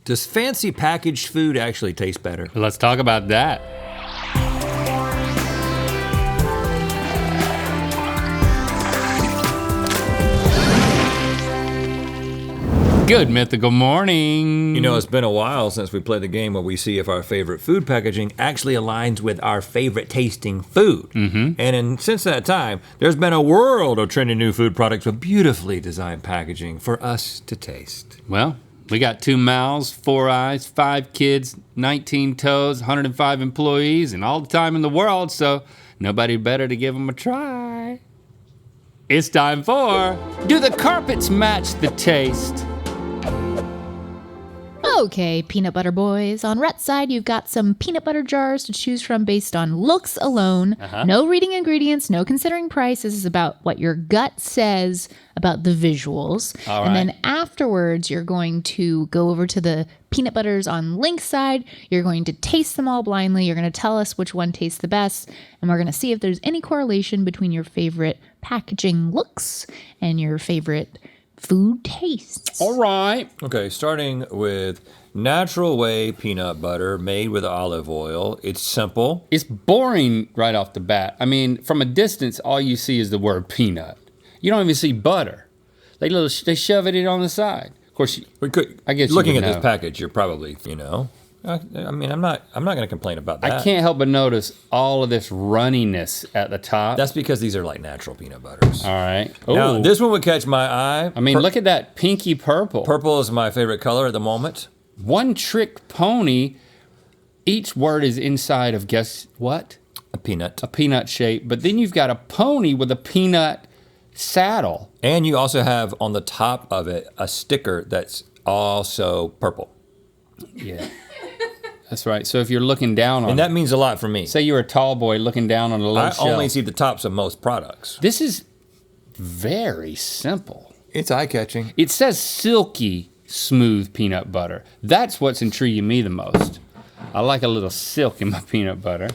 Does fancy packaged food actually taste better? Let's talk about that. Good mythical morning. You know, it's been a while since we played the game where we see if our favorite food packaging actually aligns with our favorite tasting food. And since that time, there's been a world of trendy new food products with beautifully designed packaging for us to taste. Well, we got 2 mouths, 4 eyes, 5 kids, 19 toes, 105 employees, and all the time in the world, so nobody better to give them a try. It's time for Do the Carpets Match the Taste? Okay, peanut butter boys. On Rhett's side, you've got some peanut butter jars to choose from based on looks alone. No reading ingredients, no considering price. This is about what your gut says about the visuals. All and right. then afterwards, you're going to go over to the peanut butters on Link's side. You're going to taste them all blindly. You're going to tell us which one tastes the best. And we're going to see if there's any correlation between your favorite packaging looks and your favorite food tastes. All right. Okay, starting with natural whey peanut butter made with olive oil. It's simple. It's boring right off the bat. I mean, from a distance, all you see is the word peanut. You don't even see butter. They shove it in on the side. Of course, I guess looking you at would this know. package, you're probably, I mean, I'm not going to complain about that. I can't help but notice all of this runniness at the top. That's because these are like natural peanut butters. All right. Now, Ooh. this one would catch my eye. I mean, look at that pinky purple. Purple is my favorite color at the moment. One trick pony. Each word is inside of, guess what? A peanut. A peanut shape. But then you've got a pony with a peanut saddle. And you also have on the top of it a sticker that's also purple. Yeah. That's right. So if you're looking down on And that means a lot for me. say you're a tall boy looking down on a low I shelf. only see the tops of most products. This is very simple. It's eye-catching. It says silky smooth peanut butter. That's what's intriguing me the most. I like a little silk in my peanut butter.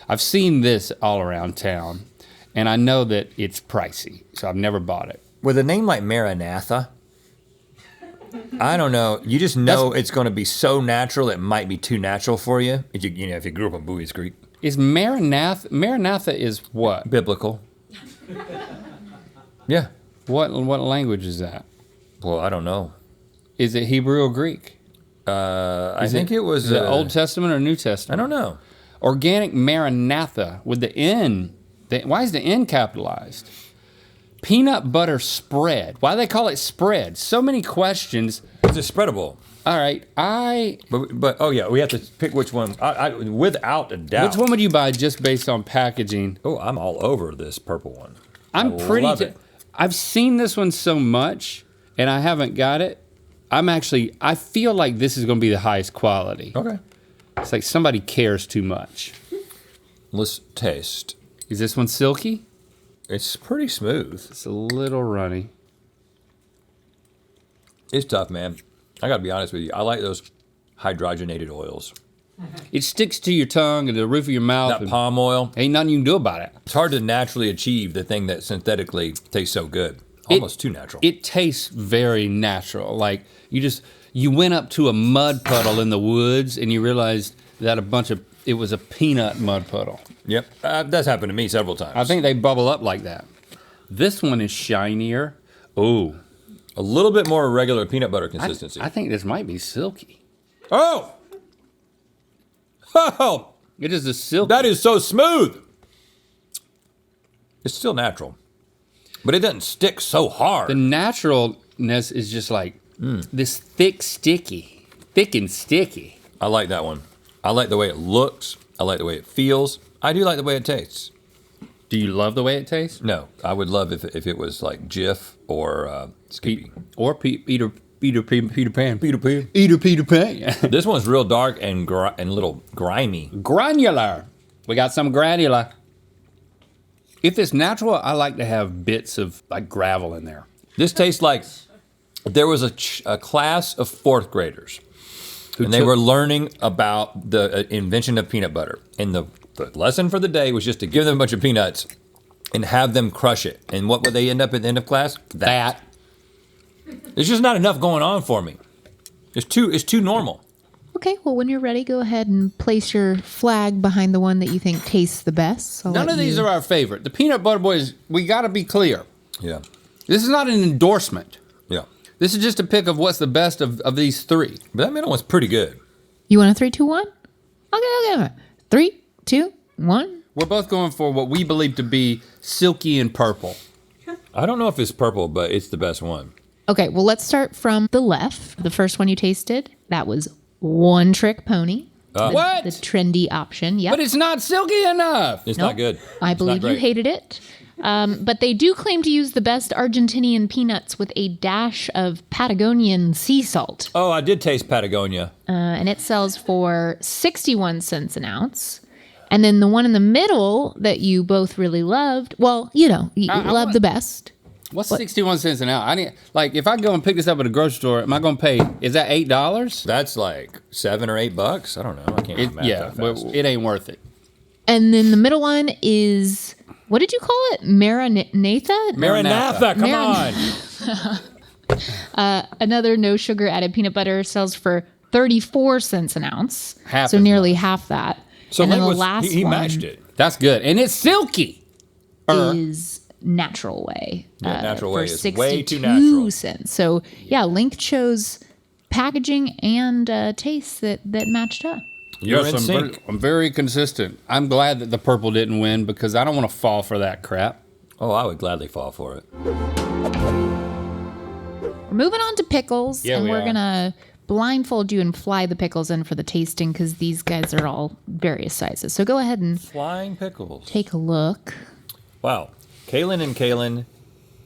I've seen this all around town, and I know that it's pricey, so I've never bought it. With a name like Maranatha, I don't know. You just know it's going to be so natural, it might be too natural for you. If you grew up in Bowie's Creek. Is Maranatha is what? Biblical. Yeah. What language is that? Well, I don't know. Is it Hebrew or Greek? I think it was Is it Old Testament or New Testament? I don't know. Organic Maranatha with the N. Why is the N capitalized? Peanut butter spread. Why do they call it spread? So many questions. It's spreadable. All right, But oh yeah, we have to pick which one. Without a doubt. which one would you buy just based on packaging? Oh, I'm all over this purple one. I'm I pretty. love it. I've seen this one so much, and I haven't got it. I feel like this is going to be the highest quality. Okay. It's like somebody cares too much. Let's taste. Is this one silky? It's pretty smooth. It's a little runny. It's tough, man. I gotta be honest with you. I like those hydrogenated oils. It sticks to your tongue and the roof of your mouth. That and palm oil. ain't nothing you can do about it. It's hard to naturally achieve the thing that synthetically tastes so good. Almost too natural. It tastes very natural. Like you went up to a mud puddle in the woods and you realized that it was a peanut mud puddle. Yep. That's happened to me several times. I think they bubble up like that. This one is shinier. Oh. A little bit more regular peanut butter consistency. I think this might be silky. Oh! Oh! It is a silky. That is so smooth! It's still natural. But it doesn't stick so hard. The naturalness is just like this thick and sticky. I like that one. I like the way it looks. I like the way it feels. I do like the way it tastes. Do you love the way it tastes? No, I would love if it was like Jif or Skippy. Or Peter Pan. Peter Pan. This one's real dark and little grimy. Granular. We got some granular. If it's natural, I like to have bits of like gravel in there. This tastes like there was a class of fourth graders, and they were learning about the invention of peanut butter. And the lesson for the day was just to give them a bunch of peanuts and have them crush it. And what would they end up at the end of class? That. There's just not enough going on for me. It's too normal. Okay, well, when you're ready, go ahead and place your flag behind the one that you think tastes the best. None of these are our favorite. The peanut butter boys, we got to be clear. Yeah. This is not an endorsement. Yeah. This is just a pick of what's the best of these three. But that middle one's pretty good. You want a 3, 2, 1? Okay. 3, 2, 1. We're both going for what we believe to be silky and purple. I don't know if it's purple, but it's the best one. Okay, well, let's start from the left. The first one you tasted, that was One Trick Pony. What? The trendy option, yep. But it's not silky enough. It's Nope. not good. I It's not believe you great. hated it. But they do claim to use the best Argentinian peanuts with a dash of Patagonian sea salt. Oh, I did taste Patagonia. And it sells for 61 cents an ounce. And then the one in the middle that you both really loved, well, you love the best. What's 61 cents an hour? If I go and pick this up at a grocery store, am I going to pay, is that $8? That's like $7 or $8. I don't know. I can't do math Yeah, that but fast. it ain't worth it. And then the middle one is, what did you call it? Maranatha? Maranatha, come on. Another no sugar added peanut butter sells for 34 cents an ounce. Half so as nearly half that. So and then Link the was, last he one matched it. That's good. And it's silky. is Natural Way. Yeah, Natural for Way is way too 62 natural. cents. So yeah, Link chose packaging and taste that matched up. You're in I'm sync. I'm very consistent. I'm glad that the purple didn't win because I don't want to fall for that crap. Oh, I would gladly fall for it. We're moving on to pickles, Yeah, and we we're are. gonna blindfold you and fly the pickles in for the tasting because these guys are all various sizes. So go ahead and Flying pickles. take a look. Wow. Kalen and Kalen,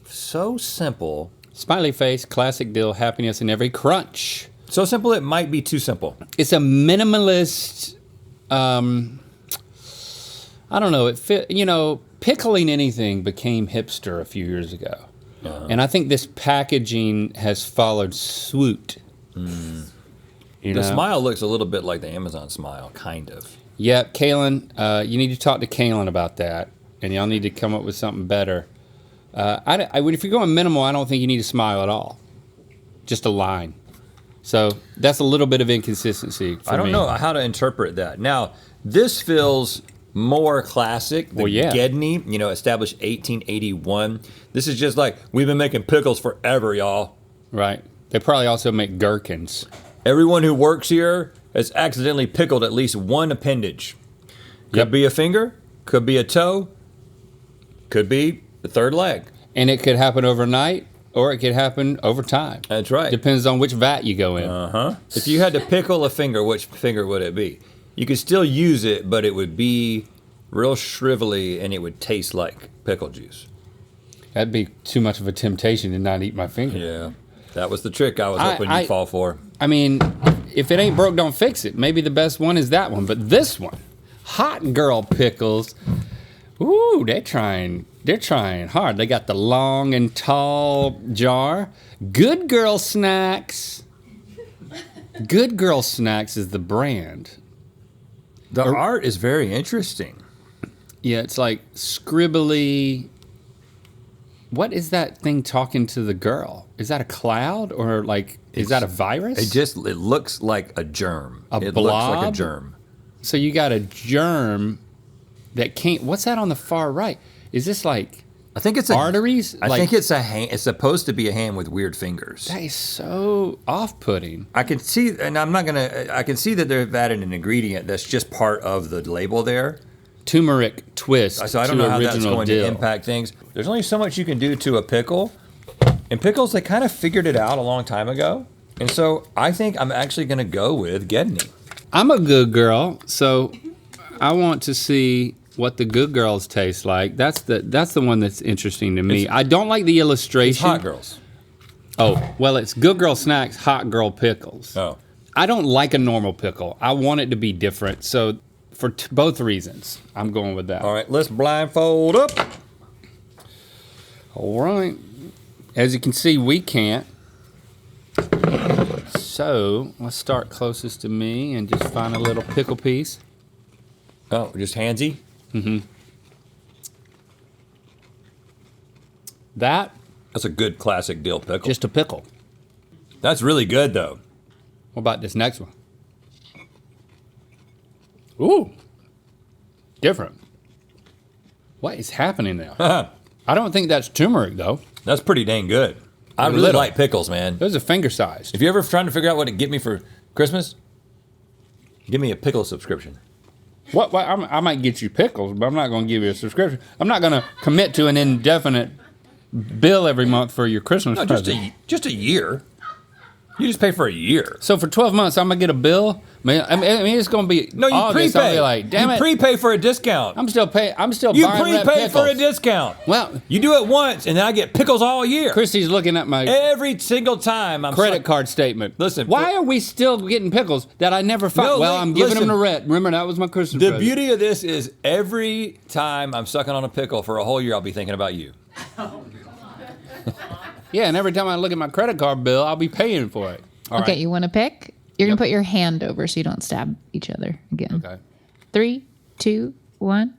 so simple. Smiley face, classic deal, happiness in every crunch. So simple it might be too simple. It's a minimalist. I don't know. Pickling anything became hipster a few years ago, and I think this packaging has followed suit. The smile looks a little bit like the Amazon smile, kind of. Yeah, Kalen, you need to talk to Kalen about that, and y'all need to come up with something better. If you're going minimal, I don't think you need a smile at all. Just a line. So that's a little bit of inconsistency for me. I don't know how to interpret that. Now, this feels more classic. The Gedney, established 1881. This is just like, we've been making pickles forever, y'all. Right. They probably also make gherkins. Everyone who works here has accidentally pickled at least one appendage. Could be a finger, could be a toe, could be the third leg. And it could happen overnight, or it could happen over time. That's right. Depends on which vat you go in. If you had to pickle a finger, which finger would it be? You could still use it, but it would be real shrivelly and it would taste like pickle juice. That'd be too much of a temptation to not eat my finger. Yeah. That was the trick I was hoping you'd fall for. I mean, if it ain't broke, don't fix it. Maybe the best one is that one, but this one, Hot Girl Pickles, ooh, they're trying hard. They got the long and tall jar. Good Girl Snacks. Good Girl Snacks is the brand. The art is very interesting. Yeah, it's like scribbly. What is that thing talking to the girl? Is that a cloud or is that a virus? It looks like a germ. It blob? looks like a germ. So you got a germ that can't. What's that on the far right? Is this like I think it's arteries? I think it's a hand. It's supposed to be a hand with weird fingers. That is so off-putting. I can see, and I can see that they've added an ingredient that's just part of the label there. Turmeric twist. So I don't to know how that's original going dill. to impact things. There's only so much you can do to a pickle. And pickles, they kind of figured it out a long time ago. And so I think I'm actually going to go with Gedney. I'm a good girl, so I want to see what the good girls taste like. That's the one that's interesting to me. I don't like the illustration. It's Hot Girls. Oh, well, it's Good Girl Snacks, Hot Girl Pickles. Oh. I don't like a normal pickle. I want it to be different. So for both reasons, I'm going with that. All right, let's blindfold up. All right. As you can see, we can't. So let's start closest to me and just find a little pickle piece. Oh, just handsy? That's a good classic dill pickle. just a pickle. That's really good, though. What about this next one? Ooh. Different. What is happening there? I don't think that's turmeric, though. That's pretty dang good. I really little. like pickles, man. Those are finger sized. If you're ever trying to figure out what to get me for Christmas, give me a pickle subscription. What I might get you pickles, but I'm not going to give you a subscription. I'm not going to commit to an indefinite bill every month for your Christmas No, present. just a year. You just pay for a year. So for 12 months, I'm going to get a bill? I mean, it's going to be No, you August. prepay. I'll be like, damn you it. prepay for a discount. I'm still you buying that prepay pickles. for a discount. Well, You do it once, and then I get pickles all year. Christy's looking at my Every single time I'm credit card statement. Listen, why are we still getting pickles that I never found? No, well, I'm giving listen. them to Rhett. Remember, that was my Christmas The present. beauty of this is every time I'm sucking on a pickle for a whole year, I'll be thinking about you. Yeah, and every time I look at my credit card bill, I'll be paying for it. All Okay, right. you want to pick? You're Yep. gonna put your hand over so you don't stab each other again. Okay. 3, 2, 1.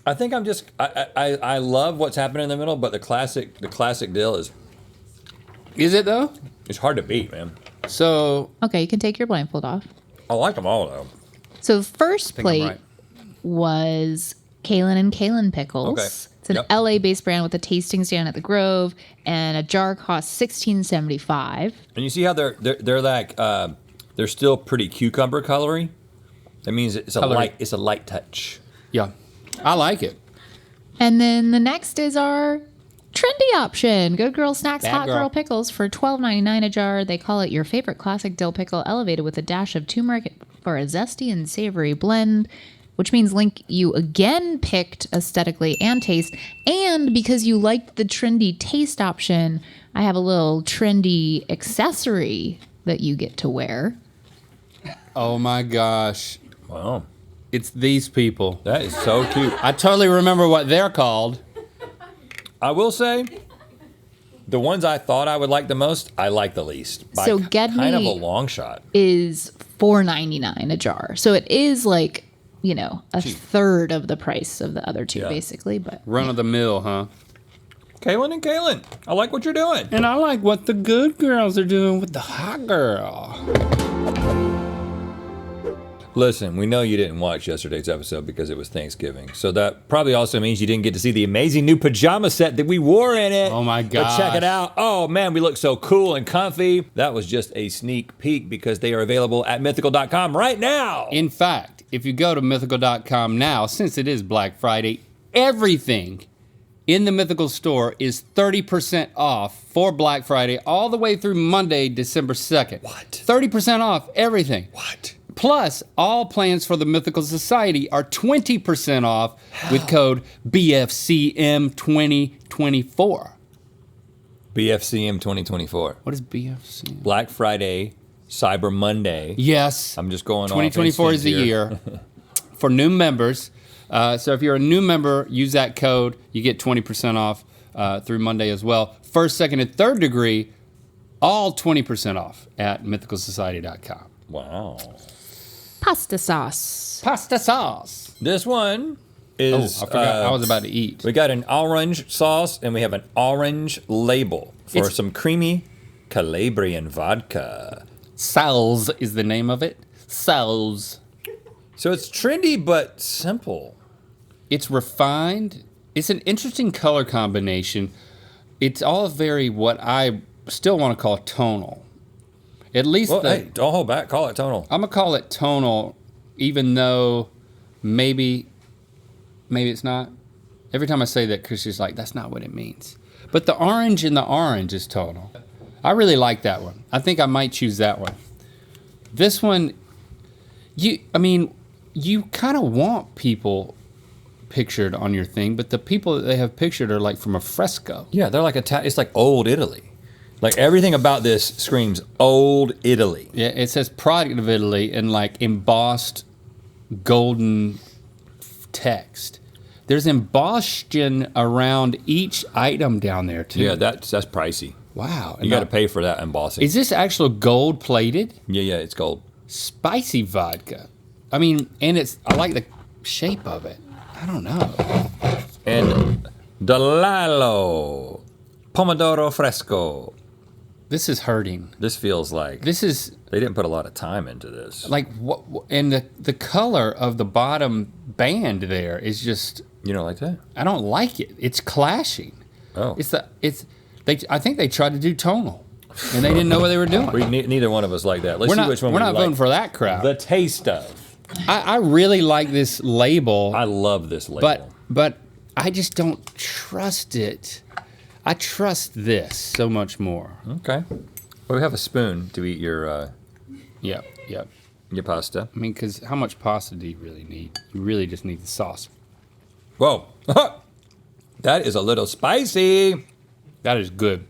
I think I'm just I love what's happening in the middle, but the classic deal is Is it though? it's hard to beat, man. So Okay, you can take your blindfold off. I like them all though. So first I think I'm plate right. was Kalen and Kalen pickles. Okay. It's an Yep. LA-based brand with a tasting stand at the Grove, and a jar costs $16.75. And you see how they're like they're still pretty cucumber colory. That means it's Colory. a light touch. yeah, I like it. And then the next is our trendy option. Good Girl Snacks Bad Hot Girl. Girl Pickles for $12.99 a jar. They call it your favorite classic dill pickle, elevated with a dash of turmeric for a zesty and savory blend. Which means, Link, you again picked aesthetically and taste. And because you liked the trendy taste option, I have a little trendy accessory that you get to wear. Oh my gosh, Wow, it's these people. that is so cute. I totally remember what they're called. I will say, the ones I thought I would like the most, I like the least. By So get kind of me- a long shot. Is $4.99 a jar. So it is like, you know, a third of the price of the other two, Yeah. basically. But Run of the mill, huh? Kaylin and Kaylin, I like what you're doing. And I like what the good girls are doing with the hot girl. Listen, we know you didn't watch yesterday's episode because it was Thanksgiving. So that probably also means you didn't get to see the amazing new pajama set that we wore in it. Oh my But check gosh. it out. Oh man, we look so cool and comfy. That was just a sneak peek because they are available at mythical.com right now. In fact, if you go to mythical.com now, since it is Black Friday, everything in the Mythical store is 30% off for Black Friday all the way through Monday, December 2nd. What? 30% off everything. What? Plus, all plans for the Mythical Society are 20% off with code BFCM2024. BFCM 2024. What is BFCM? Black Friday, Cyber Monday. Yes. I'm just going off 2024 is the instincts here. year for new members. So if you're a new member, use that code. You get 20% off through Monday as well. First, second, and third degree, all 20% off at mythicalsociety.com. Wow. pasta sauce. Pasta sauce. This one Oh, is. I forgot. I was about to eat. We got an orange sauce and we have an orange label for It's- some creamy Calabrian vodka. Sal's is the name of it. Sal's. So it's trendy but simple. It's refined. It's an interesting color combination. It's all very what I still want to call tonal. At least Well, hey, don't hold back. Call it tonal. I'm gonna call it tonal, even though maybe it's not. Every time I say that, Chrissy's like, "That's not what it means." But the orange in the orange is tonal. I really like that one. I think I might choose that one. This one, you kind of want people pictured on your thing, but the people that they have pictured are like from a fresco. Yeah, they're like it's like old Italy. Like everything about this screams old Italy. Yeah, it says product of Italy in like embossed golden text. There's embossing around each item down there too. Yeah, that's pricey. Wow. You got to pay for that embossing. Is this actual gold plated? Yeah, it's gold. Spicy vodka. I mean, and I like the shape of it. I don't know. And Dalalo Pomodoro Fresco. This is hurting. This feels like This is they didn't put a lot of time into this. like what? And the color of the bottom band there is just. You don't like that? I don't like it. It's clashing. Oh. I think they tried to do tonal, and they didn't know what they were doing. Neither one of us like that. Let's We're see not. which one We're we not like. voting for that crap. The taste of. I really like this label, I love this label. but I just don't trust it. I trust this so much more. Okay. Well, we have a spoon to eat your Yep. pasta. I mean, because how much pasta do you really need? You really just need the sauce. Whoa. That is a little spicy. That is good.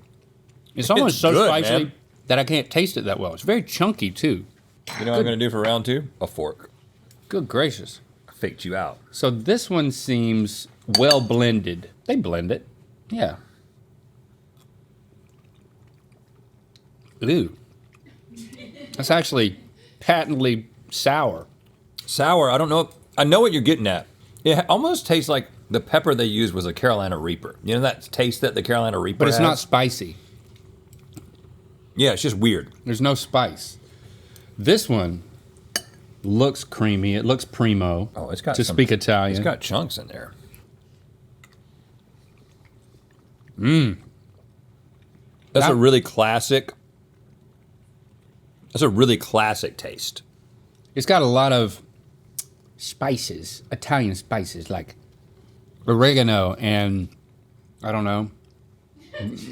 It's almost so good, spicy man. that I can't taste it that well. It's very chunky too. You know what I'm going to do for round 2? A fork. Good gracious. I faked you out. So this one seems well blended. They blend it. Yeah. Ooh. That's actually patently sour. Sour. I don't know. I know what you're getting at. It almost tastes like the pepper they used was a Carolina Reaper. You know that taste that the Carolina Reaper But it's has? not spicy. Yeah, it's just weird. There's no spice. This one looks creamy. It looks primo. Oh, it's got to some- speak Italian. It's got chunks in there. That's a really classic. That's a really classic taste. It's got a lot of spices, Italian spices like oregano and I don't know,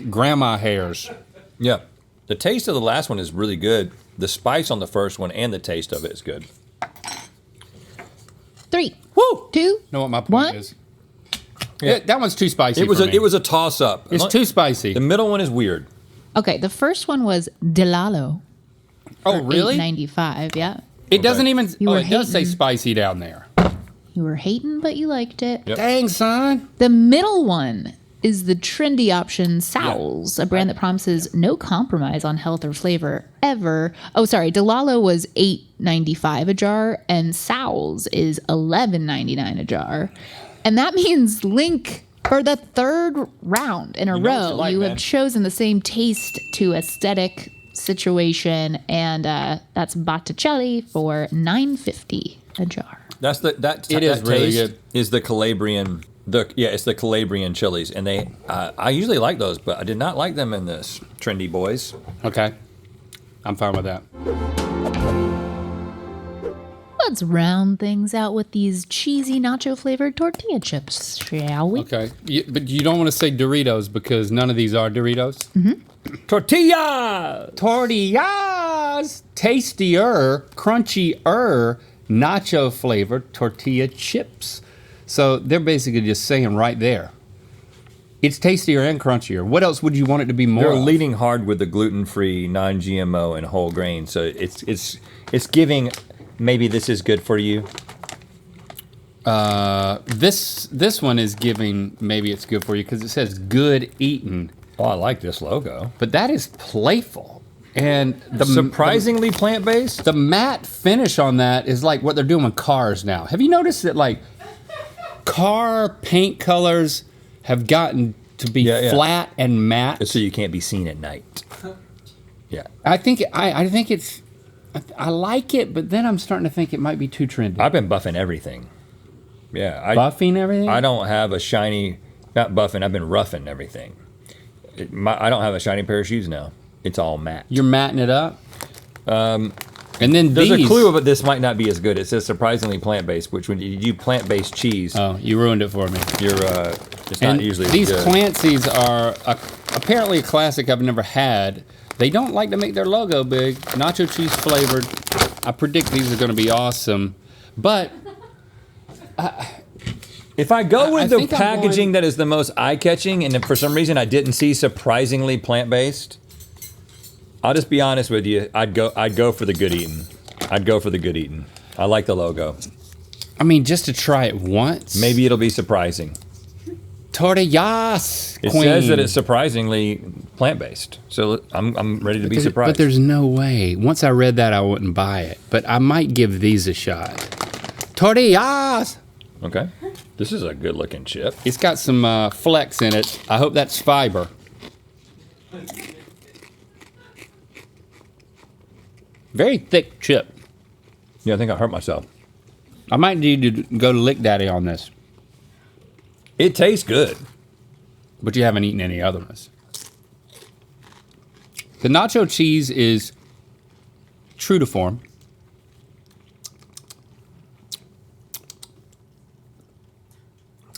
grandma hairs. Yeah. The taste of the last one is really good. The spice on the first one and the taste of it is good. 3, Woo! 2, Know what my point One? is? Yeah. That one's too spicy. It was for a me. it was a toss up. It's too spicy. The middle one is weird. Okay, the first one was Delalo. Oh, really? $8.95, yeah. It doesn't even. You Oh, were it does say hating. spicy down there. You were hating, but you liked it. Yep. Dang, son. The middle one is the trendy option, Sowls, a brand that promises no compromise on health or flavor ever. Oh, sorry, Delalo was $8.95 a jar, and Sowls is $11.99 a jar. And that means, Link, for the third round in a You know what row, you like, you man. have chosen the same taste to aesthetic situation, and that's Botticelli for $9.50 a jar. That's that It is that really taste good. is the Calabrian. It's the Calabrian chilies, and they I usually like those, but I did not like them in this Trendy Boys. Okay. I'm fine with that. Let's round things out with these cheesy nacho flavored tortilla chips, shall we? Okay. But you don't want to say Doritos because none of these are Doritos. Tortilla. Tortillas! Tastier, crunchier, nacho flavored tortilla chips. So they're basically just saying right there, it's tastier and crunchier. What else would you want it to be more They're of? leading hard with the gluten-free, non-GMO, and whole grain. So it's giving. Maybe this is good for you. This one is giving, maybe it's good for you because it says good eating. Oh, I like this logo. But that is playful. And the Surprisingly plant-based. the matte finish on that is like what they're doing with cars now. Have you noticed that like car paint colors have gotten to be Yeah. flat and matte? So you can't be seen at night. Yeah. I think it's I like it, but then I'm starting to think it might be too trendy. I've been buffing everything. Yeah. Buffing everything? I don't have a shiny, not buffing, I've been roughing everything. I don't have a shiny pair of shoes now. It's all matte. You're matting it up? And then There's these, a clue, but this might not be as good. It says surprisingly plant-based, which when you do plant-based cheese, Oh, you ruined it for me. it's not And usually these good. Clancy's are apparently a classic I've never had. They don't like to make their logo big. Nacho cheese flavored. I predict these are going to be awesome. But If I go I with the think I'm packaging going- that is the most eye-catching, and if for some reason I didn't see surprisingly plant-based, I'll just be honest with you. I'd go for the good eating. I'd go for the good eating. I like the logo. I mean, just to try it once. Maybe it'll be surprising. Tortillas. It queen. says that it's surprisingly plant-based, so I'm ready to be surprised. But there's no way. Once I read that, I wouldn't buy it. But I might give these a shot. Tortillas. Okay, this is a good-looking chip. It's got some flex in it. I hope that's fiber. Very thick chip. Yeah, I think I hurt myself. I might need to go to Lick Daddy on this, It tastes good. but you haven't eaten any other ones. The nacho cheese is true to form.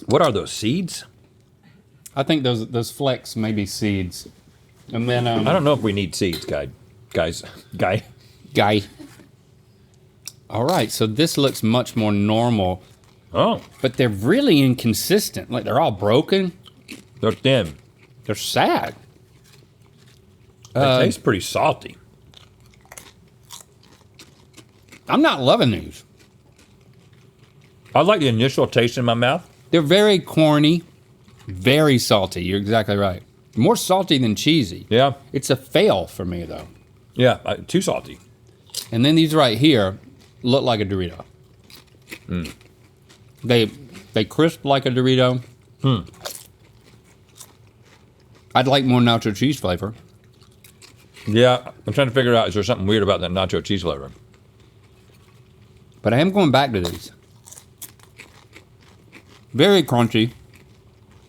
What are those, seeds? I think those flecks may be seeds. And then I don't know if we need seeds, guys. guy. All right, so this looks much more normal, Oh, but they're really inconsistent. Like they're all broken. they're thin. They're sad. They taste pretty salty. I'm not loving these. I like the initial taste in my mouth. They're very corny, very salty. You're exactly right. More salty than cheesy. Yeah, It's a fail for me though. yeah, too salty. And then these right here look like a Dorito. They crisp like a Dorito. I'd like more nacho cheese flavor. Yeah, I'm trying to figure out, is there something weird about that nacho cheese flavor? But I am going back to these. Very crunchy.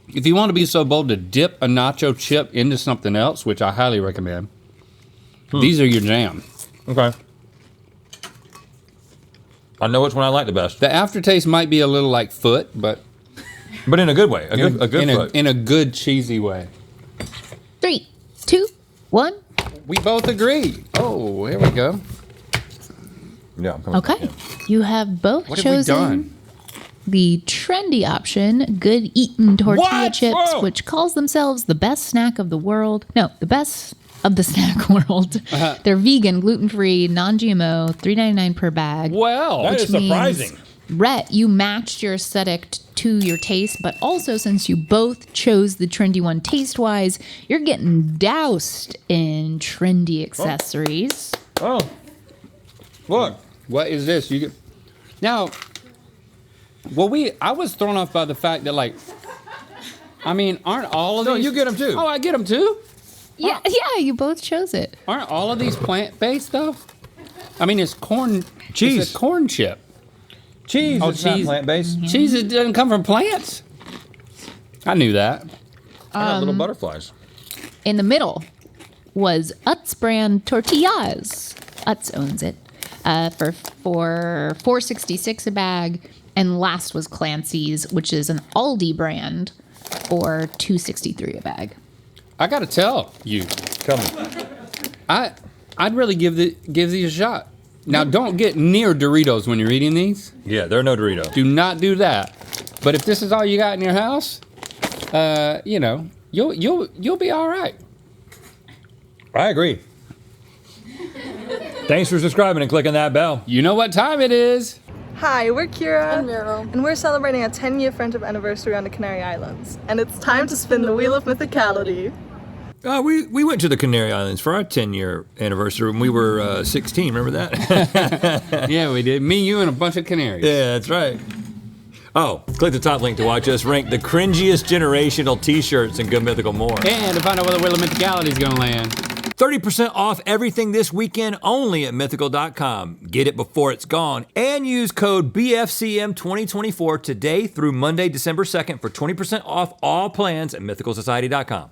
If you want to be so bold to dip a nacho chip into something else, which I highly recommend, these are your jam. Okay. I know which one I like the best, The aftertaste might be a little like foot, but but in a good way. A good foot. in a good cheesy way. 3, 2, 1. We both agree. Oh, here we go. Yeah. I'm coming Okay. back in. You have both What have we chosen done? the trendy option, Good Eatin' Tortilla What? Chips, Whoa. which calls themselves the best snack of the world. No, the best of the snack world. They're vegan, gluten-free, non-GMO, $3.99 per bag. Well, That is means, surprising. Rhett, you matched your aesthetic to your taste, but also since you both chose the trendy one taste-wise, you're getting doused in trendy accessories. Oh, look. what is this? You get now. Well, I was thrown off by the fact that, like, I mean, aren't all of No, these? you get them too. Oh, I get them too. Yeah, you both chose it. Aren't all of these plant-based stuff? I mean, it's corn. Cheese. It's a corn chip. Cheese. Oh, It's not cheese. plant-based. Cheese it doesn't come from plants. I knew that. I got little butterflies. In the middle was Utz brand tortillas. Utz owns it for $4.66 a bag, and last was Clancy's, which is an Aldi brand, for $2.63 a bag. I gotta tell you, Tell me. I'd really give these a shot. Now, don't get near Doritos when you're eating these. Yeah, they're no Dorito. Do not do that. But if this is all you got in your house, you know, you'll be all right. I agree. Thanks for subscribing and clicking that bell. You know what time it is. Hi, we're Kira And Meryl. and we're celebrating a 10-year friendship anniversary on the Canary Islands. And it's time to spin the wheel of mythicality. We went to the Canary Islands for our 10-year anniversary when we were 16. Remember that? Yeah, we did. Me, you, and a bunch of canaries. Yeah, that's right. Oh, click the top link to watch us rank the cringiest generational t-shirts and Good Mythical more. And to find out where the Wheel of Mythicality is going to land. 30% off everything this weekend only at mythical.com. Get it before it's gone. And use code BFCM2024 today through Monday, December 2nd for 20% off all plans at mythicalsociety.com.